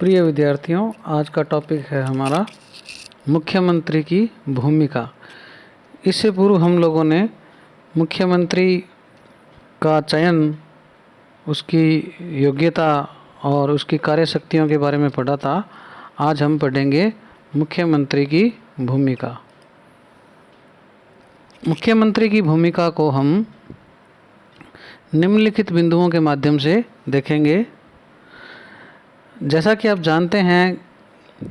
प्रिय विद्यार्थियों, आज का टॉपिक है हमारा मुख्यमंत्री की भूमिका। इससे पूर्व हम लोगों ने मुख्यमंत्री का चयन, उसकी योग्यता और उसकी कार्यशक्तियों के बारे में पढ़ा था। आज हम पढ़ेंगे मुख्यमंत्री की भूमिका। मुख्यमंत्री की भूमिका को हम निम्नलिखित बिंदुओं के माध्यम से देखेंगे। जैसा कि आप जानते हैं,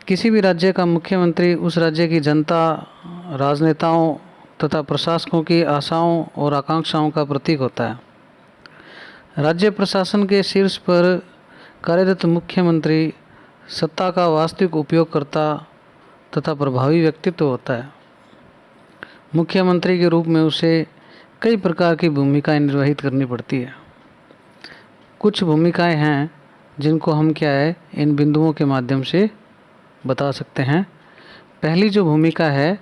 किसी भी राज्य का मुख्यमंत्री उस राज्य की जनता, राजनेताओं तथा प्रशासकों की आशाओं और आकांक्षाओं का प्रतीक होता है। राज्य प्रशासन के शीर्ष पर कार्यरत मुख्यमंत्री सत्ता का वास्तविक उपयोगकर्ता तथा प्रभावी व्यक्तित्व होता है। मुख्यमंत्री के रूप में उसे कई प्रकार की भूमिकाएं निर्वहित करनी पड़ती है। कुछ भूमिकाएं हैं जिनको हम इन बिंदुओं के माध्यम से बता सकते हैं। पहली जो भूमिका है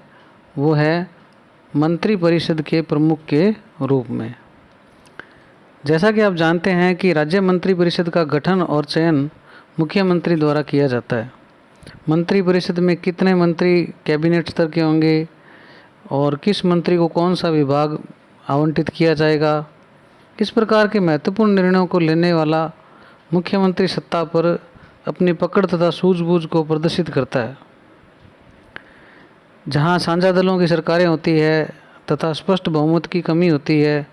वो है मंत्रिपरिषद के प्रमुख के रूप में। जैसा कि आप जानते हैं कि राज्य मंत्रिपरिषद का गठन और चयन मुख्यमंत्री द्वारा किया जाता है। मंत्रिपरिषद में कितने मंत्री कैबिनेट स्तर के होंगे और किस मंत्री को कौन सा विभाग आवंटित किया जाएगा, इस प्रकार के महत्वपूर्ण निर्णयों को लेने वाला मुख्यमंत्री सत्ता पर अपनी पकड़ तथा सूझबूझ को प्रदर्शित करता है। जहां साझा दलों की सरकारें होती है तथा स्पष्ट बहुमत की कमी होती है,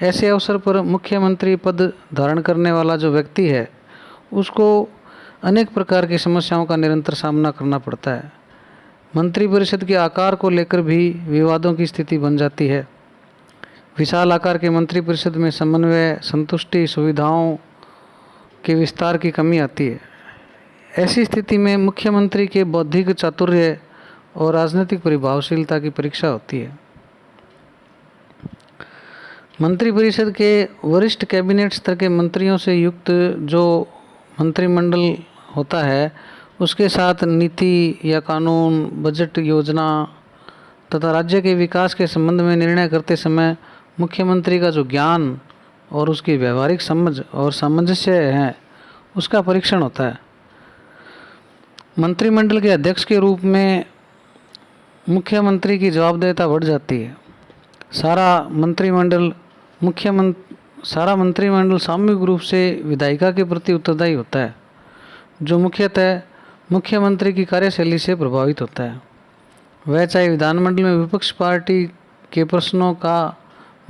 ऐसे अवसर पर मुख्यमंत्री पद धारण करने वाला जो व्यक्ति है उसको अनेक प्रकार की समस्याओं का निरंतर सामना करना पड़ता है। मंत्रिपरिषद के आकार को लेकर भी विवादों की स्थिति बन जाती है। विशाल आकार के मंत्रिपरिषद में समन्वय, संतुष्टि, सुविधाओं के विस्तार की कमी आती है। ऐसी स्थिति में मुख्यमंत्री के बौद्धिक चातुर्य और राजनीतिक प्रभावशीलता की परीक्षा होती है। मंत्रिपरिषद के वरिष्ठ कैबिनेट स्तर के मंत्रियों से युक्त जो मंत्रिमंडल होता है, उसके साथ नीति या कानून, बजट योजना तथा राज्य के विकास के संबंध में निर्णय करते समय मुख्यमंत्री का जो ज्ञान और उसकी व्यवहारिक समझ और सामंजस्य है, उसका परीक्षण होता है। मंत्रिमंडल के अध्यक्ष के रूप में मुख्यमंत्री की जवाबदेहिता बढ़ जाती है। सारा मंत्रिमंडल सामूहिक रूप से विधायिका के प्रति उत्तरदायी होता है, जो मुख्यतः मुख्यमंत्री की कार्यशैली से प्रभावित होता है। वह चाहे विधानमंडल में विपक्ष पार्टी के प्रश्नों का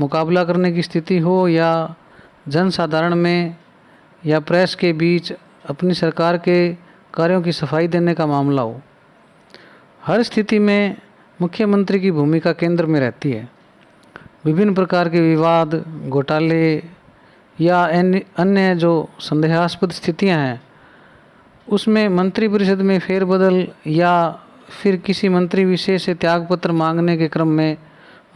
मुकाबला करने की स्थिति हो या जनसाधारण में या प्रेस के बीच अपनी सरकार के कार्यों की सफाई देने का मामला हो, हर स्थिति में मुख्यमंत्री की भूमिका केंद्र में रहती है। विभिन्न प्रकार के विवाद, घोटाले या अन्य जो संदेहास्पद स्थितियां हैं, उसमें मंत्रिपरिषद में फेरबदल या फिर किसी मंत्री विशेष से त्यागपत्र मांगने के क्रम में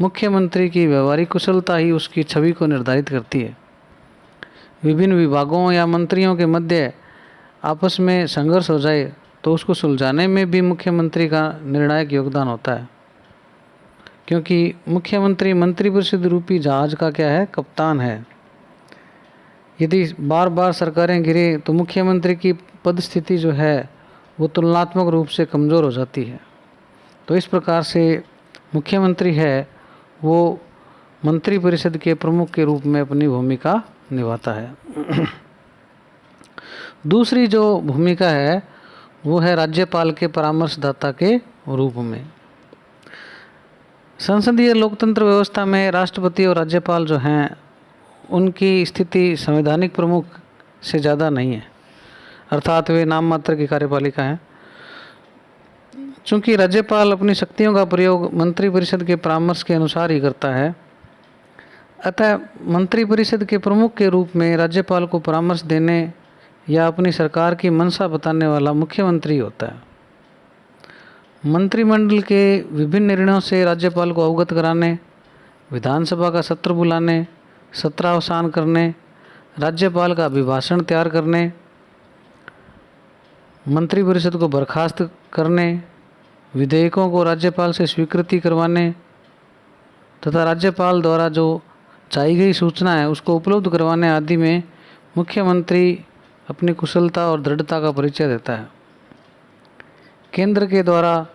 मुख्यमंत्री की व्यवहारिक कुशलता ही उसकी छवि को निर्धारित करती है। विभिन्न विभागों या मंत्रियों के मध्य आपस में संघर्ष हो जाए तो उसको सुलझाने में भी मुख्यमंत्री का निर्णायक योगदान होता है, क्योंकि मुख्यमंत्री मंत्रिपरिषद रूपी जहाज का कप्तान है। यदि बार बार सरकारें गिरे तो मुख्यमंत्री की पद स्थिति जो है वो तुलनात्मक रूप से कमज़ोर हो जाती है। तो इस प्रकार से मुख्यमंत्री है वो मंत्रिपरिषद के प्रमुख के रूप में अपनी भूमिका निभाता है। दूसरी जो भूमिका है वो है राज्यपाल के परामर्शदाता के रूप में। संसदीय लोकतंत्र व्यवस्था में राष्ट्रपति और राज्यपाल जो हैं उनकी स्थिति संवैधानिक प्रमुख से ज़्यादा नहीं है, अर्थात वे नाम मात्र की कार्यपालिका हैं। चूँकि राज्यपाल अपनी शक्तियों का प्रयोग मंत्रिपरिषद के परामर्श के अनुसार ही करता है, अतः मंत्रिपरिषद के प्रमुख के रूप में राज्यपाल को परामर्श देने या अपनी सरकार की मंशा बताने वाला मुख्यमंत्री होता है। मंत्रिमंडल के विभिन्न निर्णयों से राज्यपाल को अवगत कराने, विधानसभा का सत्र बुलाने, सत्रावसान करने, राज्यपाल का अभिभाषण तैयार करने, मंत्रिपरिषद को बर्खास्त करने, विधेयकों को राज्यपाल से स्वीकृति करवाने तथा राज्यपाल द्वारा जो चाही गई सूचना है उसको उपलब्ध करवाने आदि में मुख्यमंत्री अपनी कुशलता और दृढ़ता का परिचय देता है। केंद्र के द्वारा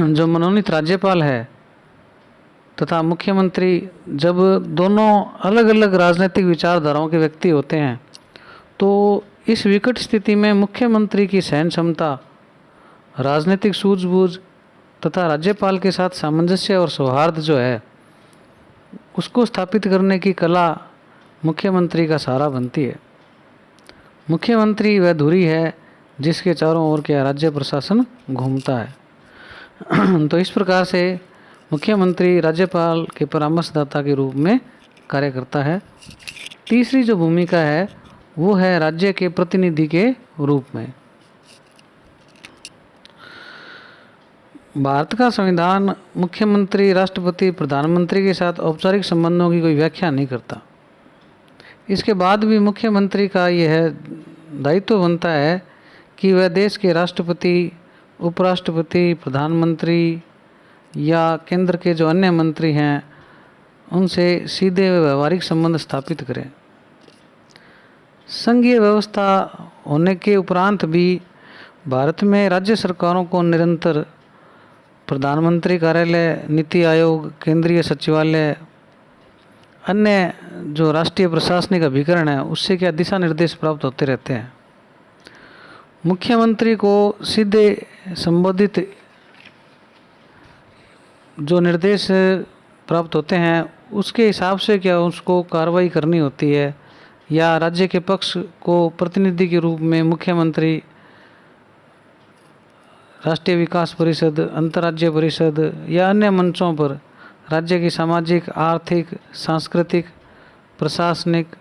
जो मनोनीत राज्यपाल है तथा मुख्यमंत्री जब दोनों अलग अलग राजनीतिक विचारधाराओं के व्यक्ति होते हैं तो इस विकट स्थिति में मुख्यमंत्री की सहन क्षमता, राजनीतिक सूझबूझ तथा राज्यपाल के साथ सामंजस्य और सौहार्द जो है उसको स्थापित करने की कला मुख्यमंत्री का सहारा बनती है। मुख्यमंत्री वह धुरी है जिसके चारों ओर क्या राज्य प्रशासन घूमता है। तो इस प्रकार से मुख्यमंत्री राज्यपाल के परामर्शदाता के रूप में कार्य करता है। तीसरी जो भूमिका है वो है राज्य के प्रतिनिधि के रूप में। भारत का संविधान मुख्यमंत्री, राष्ट्रपति, प्रधानमंत्री के साथ औपचारिक संबंधों की कोई व्याख्या नहीं करता। इसके बाद भी मुख्यमंत्री का यह दायित्व बनता है कि वह देश के राष्ट्रपति, उपराष्ट्रपति, प्रधानमंत्री या केंद्र के जो अन्य मंत्री हैं उनसे सीधे व्यवहारिक संबंध स्थापित करें। संघीय व्यवस्था होने के उपरांत भी भारत में राज्य सरकारों को निरंतर प्रधानमंत्री कार्यालय, नीति आयोग, केंद्रीय सचिवालय, अन्य जो राष्ट्रीय प्रशासनिक अभिकरण है उससे क्या दिशा निर्देश प्राप्त होते रहते हैं। मुख्यमंत्री को सीधे संबोधित जो निर्देश प्राप्त होते हैं उसके हिसाब से क्या उसको कार्रवाई करनी होती है, या राज्य के पक्ष को प्रतिनिधि के रूप में मुख्यमंत्री राष्ट्रीय विकास परिषद, अंतर्राज्यीय परिषद या अन्य मंचों पर राज्य की सामाजिक, आर्थिक, सांस्कृतिक, प्रशासनिक,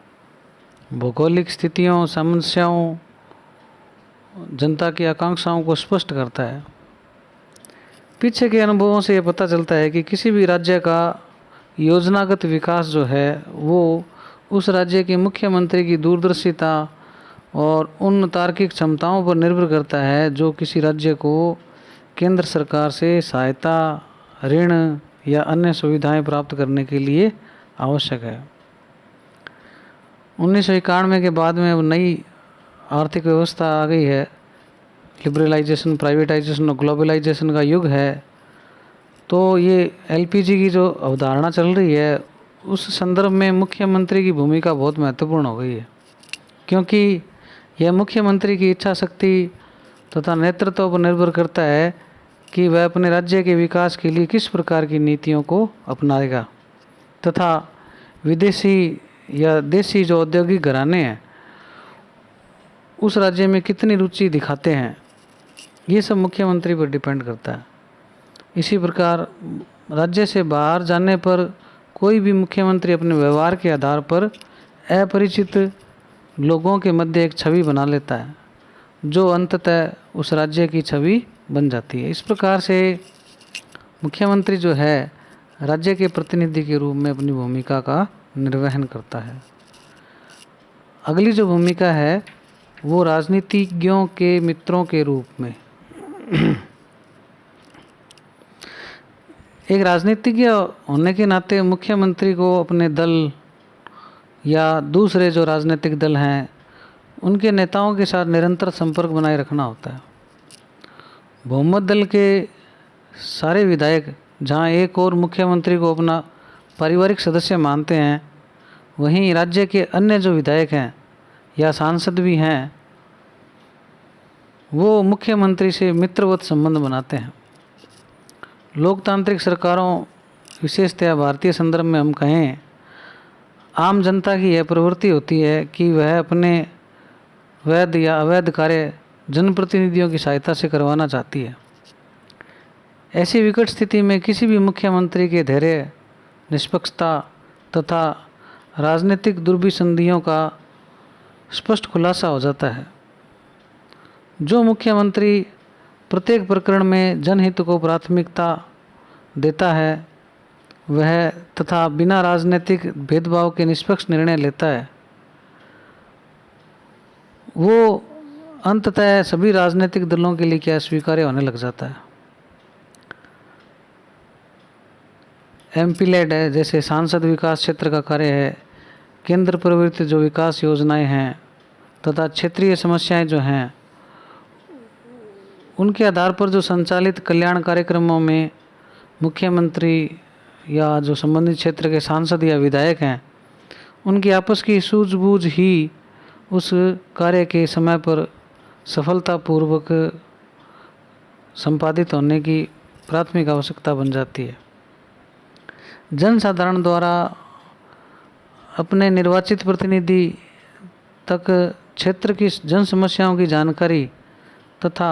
भौगोलिक स्थितियों, समस्याओं, जनता की आकांक्षाओं को स्पष्ट करता है। पीछे के अनुभवों से ये पता चलता है कि किसी भी राज्य का योजनागत विकास जो है वो उस राज्य के मुख्यमंत्री की दूरदर्शिता और उन तार्किक क्षमताओं पर निर्भर करता है जो किसी राज्य को केंद्र सरकार से सहायता, ऋण या अन्य सुविधाएं प्राप्त करने के लिए आवश्यक है। 1991 के बाद में नई आर्थिक व्यवस्था आ गई है, लिबरलाइजेशन, प्राइवेटाइजेशन और ग्लोबलाइजेशन का युग है। तो ये एलपीजी की जो अवधारणा चल रही है उस संदर्भ में मुख्यमंत्री की भूमिका बहुत महत्वपूर्ण हो गई है, क्योंकि यह मुख्यमंत्री की इच्छा शक्ति तथा नेतृत्व पर निर्भर करता है कि वह अपने राज्य के विकास के लिए किस प्रकार की नीतियों को अपनाएगा तथा विदेशी या देशी जो औद्योगिक घराने हैं उस राज्य में कितनी रुचि दिखाते हैं, ये सब मुख्यमंत्री पर डिपेंड करता है। इसी प्रकार राज्य से बाहर जाने पर कोई भी मुख्यमंत्री अपने व्यवहार के आधार पर अपरिचित लोगों के मध्य एक छवि बना लेता है जो अंततः उस राज्य की छवि बन जाती है। इस प्रकार से मुख्यमंत्री जो है राज्य के प्रतिनिधि के रूप में अपनी भूमिका का निर्वहन करता है। अगली जो भूमिका है वो राजनीतिज्ञों के मित्रों के रूप में। एक राजनीतिज्ञ होने के नाते मुख्यमंत्री को अपने दल या दूसरे जो राजनीतिक दल हैं उनके नेताओं के साथ निरंतर संपर्क बनाए रखना होता है। बहुमत दल के सारे विधायक जहां एक और मुख्यमंत्री को अपना पारिवारिक सदस्य मानते हैं, वहीं राज्य के अन्य जो विधायक हैं या सांसद भी हैं वो मुख्यमंत्री से मित्रवत संबंध बनाते हैं। लोकतांत्रिक सरकारों, विशेषतया भारतीय संदर्भ में हम कहें, आम जनता की यह प्रवृत्ति होती है कि वह अपने वैध या अवैध कार्य जनप्रतिनिधियों की सहायता से करवाना चाहती है। ऐसी विकट स्थिति में किसी भी मुख्यमंत्री के धैर्य, निष्पक्षता तथा राजनीतिक दुर्भिसंधियों का स्पष्ट खुलासा हो जाता है। जो मुख्यमंत्री प्रत्येक प्रकरण में जनहित को प्राथमिकता देता है वह तथा बिना राजनीतिक भेदभाव के निष्पक्ष निर्णय लेता है, वो अंततः सभी राजनीतिक दलों के लिए क्या स्वीकार्य होने लग जाता है। एमपी लेड है, जैसे सांसद विकास क्षेत्र का कार्य है, केंद्र प्रवृत्त जो विकास योजनाएं हैं, तथा क्षेत्रीय समस्याएं जो हैं उनके आधार पर जो संचालित कल्याण कार्यक्रमों में मुख्यमंत्री या जो संबंधित क्षेत्र के सांसद या विधायक हैं उनकी आपस की सूझबूझ ही उस कार्य के समय पर सफलतापूर्वक संपादित होने की प्राथमिक आवश्यकता बन जाती है। जनसाधारण द्वारा अपने निर्वाचित प्रतिनिधि तक क्षेत्र की जन समस्याओं की जानकारी तथा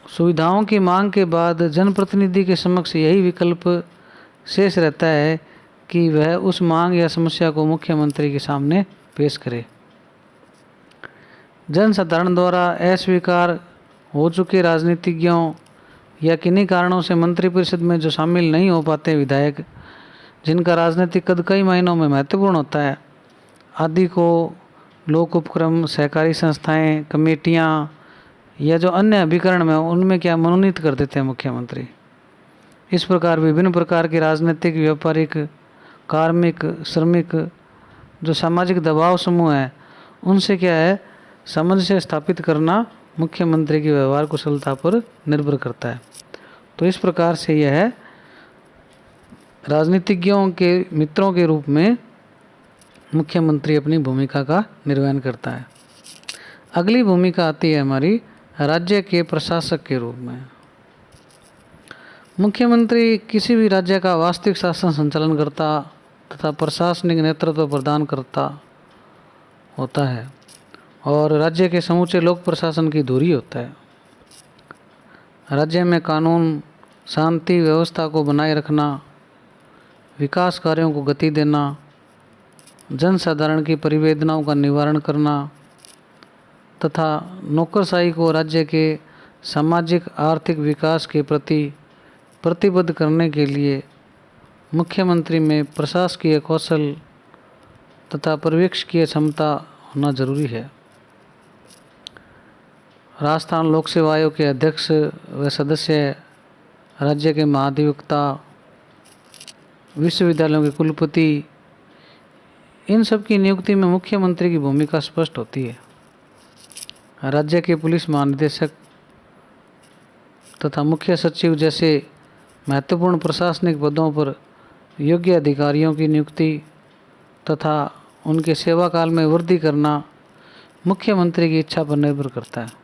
सुविधाओं की मांग के बाद जनप्रतिनिधि के समक्ष यही विकल्प शेष रहता है कि वह उस मांग या समस्या को मुख्यमंत्री के सामने पेश करे। जनसाधारण द्वारा अस्वीकार हो चुके राजनीतिज्ञों या किन्हीं कारणों से मंत्रिपरिषद में जो शामिल नहीं हो पाते विधायक, जिनका राजनीतिक कद कई मायनों में महत्वपूर्ण होता है, आदि को लोक उपक्रम, सहकारी संस्थाएं, कमेटियां या जो अन्य अभिकरण में उनमें क्या मनोनीत कर देते हैं मुख्यमंत्री। इस प्रकार विभिन्न प्रकार के राजनीतिक, व्यापारिक, कार्मिक, श्रमिक जो सामाजिक दबाव समूह हैं उनसे क्या है सामंजस्य स्थापित करना मुख्यमंत्री की व्यवहार कुशलता पर निर्भर करता है। तो इस प्रकार से यह राजनीतिज्ञों के मित्रों के रूप में मुख्यमंत्री अपनी भूमिका का निर्वहन करता है। अगली भूमिका आती है हमारी राज्य के प्रशासक के रूप में। मुख्यमंत्री किसी भी राज्य का वास्तविक शासन संचालन करता तथा प्रशासनिक नेतृत्व प्रदान करता होता है और राज्य के समूचे लोक प्रशासन की धुरी होता है। राज्य में कानून, शांति व्यवस्था को बनाए रखना, विकास कार्यों को गति देना, जनसाधारण की परिवेदनाओं का निवारण करना तथा नौकरशाही को राज्य के सामाजिक आर्थिक विकास के प्रति प्रतिबद्ध करने के लिए मुख्यमंत्री में प्रशासकीय कौशल तथा पर्यवेक्षकीय क्षमता होना जरूरी है। राजस्थान लोक सेवा आयोग के अध्यक्ष व सदस्य, राज्य के महाधिवक्ता, विश्वविद्यालयों के कुलपति, इन सब की नियुक्ति में मुख्यमंत्री की भूमिका स्पष्ट होती है। राज्य के पुलिस महानिदेशक तथा मुख्य सचिव जैसे महत्वपूर्ण प्रशासनिक पदों पर योग्य अधिकारियों की नियुक्ति तथा उनके सेवा काल में वृद्धि करना मुख्यमंत्री की इच्छा पर निर्भर करता है।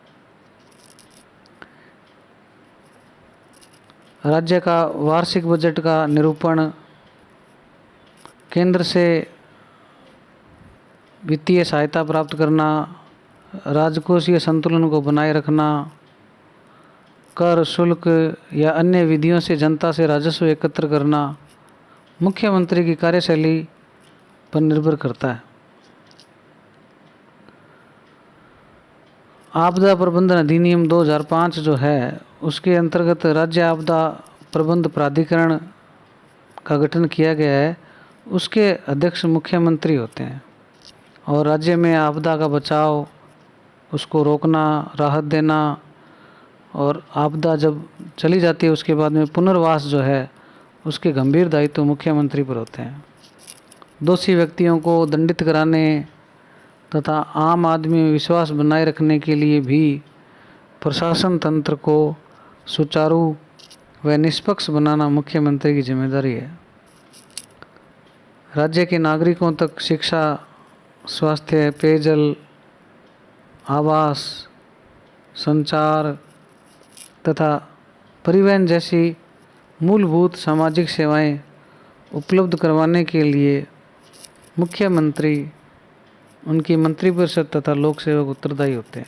राज्य का वार्षिक बजट का निरूपण, केंद्र से वित्तीय सहायता प्राप्त करना, राजकोषीय संतुलन को बनाए रखना, कर, शुल्क या अन्य विधियों से जनता से राजस्व एकत्र करना मुख्यमंत्री की कार्यशैली पर निर्भर करता है। आपदा प्रबंधन अधिनियम 2005 जो है उसके अंतर्गत राज्य आपदा प्रबंध प्राधिकरण का गठन किया गया है। उसके अध्यक्ष मुख्यमंत्री होते हैं और राज्य में आपदा का बचाव, उसको रोकना, राहत देना और आपदा जब चली जाती है उसके बाद में पुनर्वास जो है उसके गंभीर दायित्व मुख्यमंत्री पर होते हैं। दोषी व्यक्तियों को दंडित कराने तथा आम आदमी में विश्वास बनाए रखने के लिए भी प्रशासन तंत्र को सुचारू व निष्पक्ष बनाना मुख्यमंत्री की जिम्मेदारी है। राज्य के नागरिकों तक शिक्षा, स्वास्थ्य, पेयजल, आवास, संचार तथा परिवहन जैसी मूलभूत सामाजिक सेवाएं उपलब्ध करवाने के लिए मुख्यमंत्री, उनकी मंत्रिपरिषद तथा लोक सेवक उत्तरदायी होते हैं।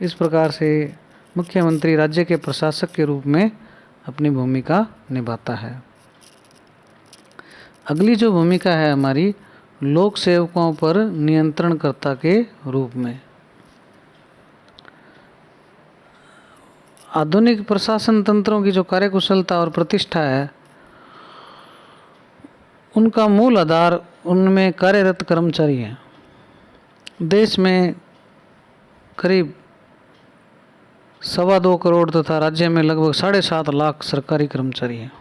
इस प्रकार से मुख्यमंत्री राज्य के प्रशासक के रूप में अपनी भूमिका निभाता है। अगली जो भूमिका है हमारी लोक सेवकों पर नियंत्रणकर्ता के रूप में। आधुनिक प्रशासन तंत्रों की जो कार्यकुशलता और प्रतिष्ठा है उनका मूल आधार उनमें कार्यरत कर्मचारी हैं। देश में करीब 2.25 करोड़ तथा राज्य में लगभग 7.5 लाख सरकारी कर्मचारी हैं।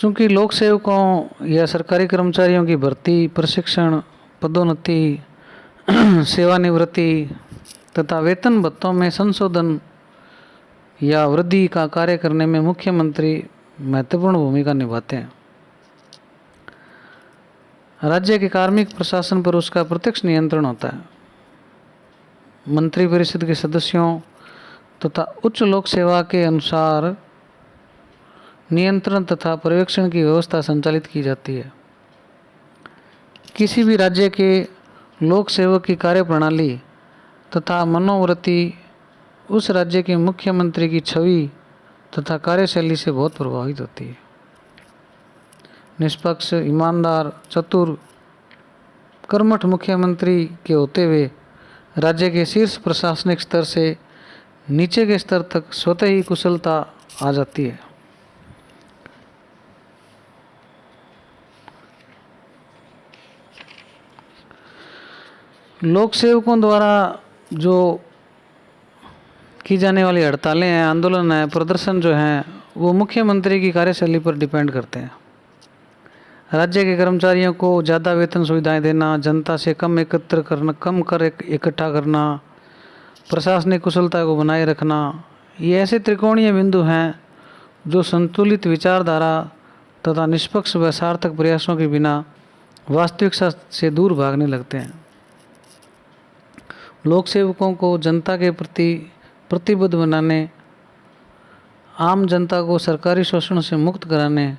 चूँकि लोक सेवकों या सरकारी कर्मचारियों की भर्ती, प्रशिक्षण, पदोन्नति, सेवानिवृत्ति तथा वेतन भत्तों में संशोधन या वृद्धि का कार्य करने में मुख्यमंत्री महत्वपूर्ण भूमिका निभाते हैं। राज्य के कार्मिक प्रशासन पर उसका प्रत्यक्ष नियंत्रण होता है। मंत्रिपरिषद के सदस्यों तथा उच्च लोक सेवा के अनुसार नियंत्रण तथा पर्यवेक्षण की व्यवस्था संचालित की जाती है। किसी भी राज्य के लोक सेवक की कार्यप्रणाली तथा मनोवृत्ति उस राज्य के मुख्यमंत्री की छवि तथा कार्यशैली से बहुत प्रभावित होती है। निष्पक्ष, ईमानदार, चतुर, कर्मठ मुख्यमंत्री के होते हुए राज्य के शीर्ष प्रशासनिक स्तर से नीचे के स्तर तक स्वतः ही कुशलता आ जाती है। लोक सेवकों द्वारा जो की जाने वाली हड़तालें हैं, आंदोलन है, प्रदर्शन जो हैं, वो मुख्यमंत्री की कार्यशैली पर डिपेंड करते हैं। राज्य के कर्मचारियों को ज़्यादा वेतन सुविधाएं देना, जनता से कम एकत्र करना, कम कर इकट्ठा करना, प्रशासनिक कुशलता को बनाए रखना, ये ऐसे त्रिकोणीय बिंदु हैं जो संतुलित विचारधारा तथा निष्पक्ष व सार्थक प्रयासों के बिना वास्तविकता से दूर भागने लगते हैं। लोक सेवकों को जनता के प्रति प्रतिबद्ध बनाने, आम जनता को सरकारी शोषण से मुक्त कराने,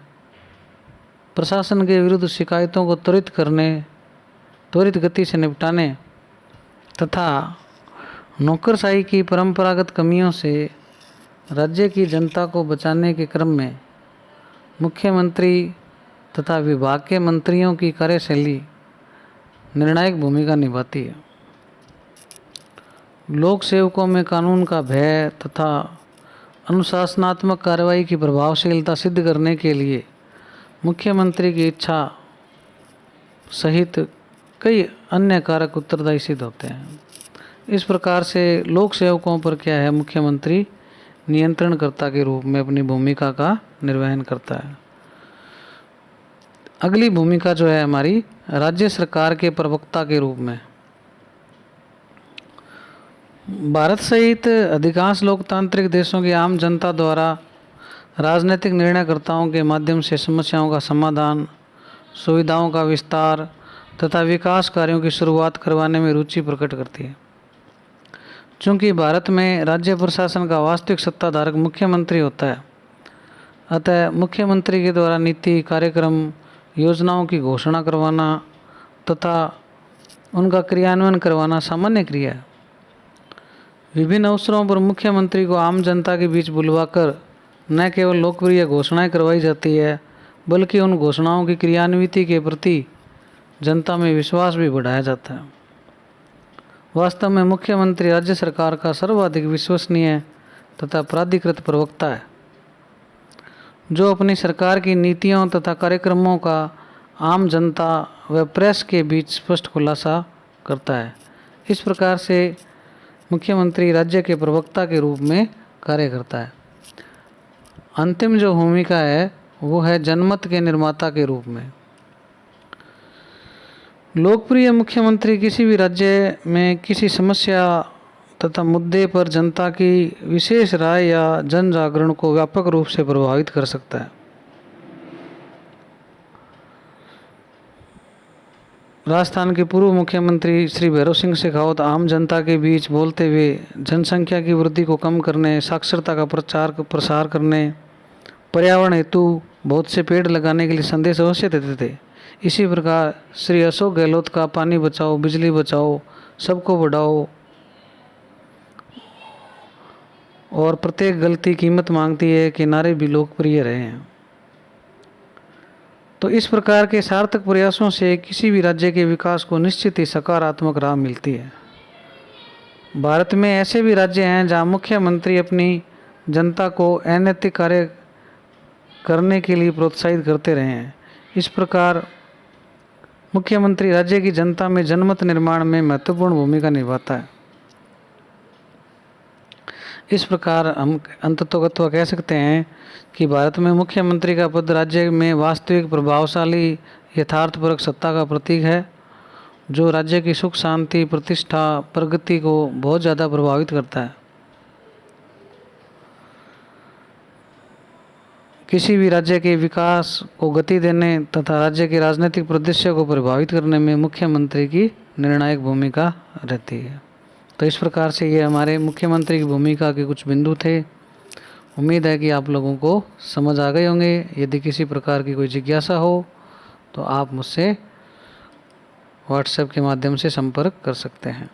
प्रशासन के विरुद्ध शिकायतों को त्वरित गति से निपटाने तथा नौकरशाही की परंपरागत कमियों से राज्य की जनता को बचाने के क्रम में मुख्यमंत्री तथा विभाग के मंत्रियों की कार्यशैली निर्णायक भूमिका निभाती है। लोक सेवकों में कानून का भय तथा अनुशासनात्मक कार्रवाई की प्रभावशीलता सिद्ध करने के लिए मुख्यमंत्री की इच्छा सहित कई अन्य कारक उत्तरदायी सिद्ध होते हैं। इस प्रकार से लोक सेवकों पर क्या है, मुख्यमंत्री नियंत्रणकर्ता के रूप में अपनी भूमिका का निर्वहन करता है। अगली भूमिका जो है हमारी राज्य सरकार के प्रवक्ता के रूप में। भारत सहित अधिकांश लोकतांत्रिक देशों की आम जनता द्वारा राजनीतिक निर्णयकर्ताओं के माध्यम से समस्याओं का समाधान, सुविधाओं का विस्तार तथा विकास कार्यों की शुरुआत करवाने में रुचि प्रकट करती है। चूँकि भारत में राज्य प्रशासन का वास्तविक सत्ताधारक मुख्यमंत्री होता है, अतः मुख्यमंत्री के द्वारा नीति, कार्यक्रम, योजनाओं की घोषणा करवाना तथा उनका क्रियान्वयन करवाना सामान्य क्रिया है। विभिन्न अवसरों पर मुख्यमंत्री को आम जनता के बीच बुलवाकर न केवल लोकप्रिय घोषणाएं करवाई जाती है, बल्कि उन घोषणाओं की क्रियान्विति के प्रति जनता में विश्वास भी बढ़ाया जाता है। वास्तव में मुख्यमंत्री राज्य सरकार का सर्वाधिक विश्वसनीय तथा प्राधिकृत प्रवक्ता है, जो अपनी सरकार की नीतियों तथा कार्यक्रमों का आम जनता व प्रेस के बीच स्पष्ट खुलासा करता है। इस प्रकार से मुख्यमंत्री राज्य के प्रवक्ता के रूप में कार्य करता है। अंतिम जो भूमिका है वो है जनमत के निर्माता के रूप में। लोकप्रिय मुख्यमंत्री किसी भी राज्य में किसी समस्या तथा मुद्दे पर जनता की विशेष राय या जन जागरण को व्यापक रूप से प्रभावित कर सकता है। राजस्थान के पूर्व मुख्यमंत्री श्री भैरव सिंह शेखावत आम जनता के बीच बोलते हुए जनसंख्या की वृद्धि को कम करने, साक्षरता का प्रचार प्रसार करने, पर्यावरण हेतु बहुत से पेड़ लगाने के लिए संदेश अवश्य देते थे। इसी प्रकार श्री अशोक गहलोत का पानी बचाओ, बिजली बचाओ, सबको बढ़ाओ और प्रत्येक गलती कीमत मांगती है कि नारे भी लोकप्रिय रहे हैं। तो इस प्रकार के सार्थक प्रयासों से किसी भी राज्य के विकास को निश्चित ही सकारात्मक राह मिलती है। भारत में ऐसे भी राज्य हैं जहां मुख्यमंत्री अपनी जनता को अनैतिक कार्य करने के लिए प्रोत्साहित करते रहे हैं। इस प्रकार मुख्यमंत्री राज्य की जनता में जनमत निर्माण में महत्वपूर्ण भूमिका निभाता है। इस प्रकार हम अंततोगत्वा कह सकते हैं कि भारत में मुख्यमंत्री का पद राज्य में वास्तविक प्रभावशाली यथार्थपरक सत्ता का प्रतीक है, जो राज्य की सुख शांति प्रतिष्ठा प्रगति को बहुत ज़्यादा प्रभावित करता है। किसी भी राज्य के विकास को गति देने तथा राज्य के राजनीतिक परिदृश्य को प्रभावित करने में मुख्यमंत्री की निर्णायक भूमिका रहती है। तो इस प्रकार से ये हमारे मुख्यमंत्री की भूमिका के कुछ बिंदु थे। उम्मीद है कि आप लोगों को समझ आ गए होंगे। यदि किसी प्रकार की कोई जिज्ञासा हो तो आप मुझसे व्हाट्सएप के माध्यम से संपर्क कर सकते हैं।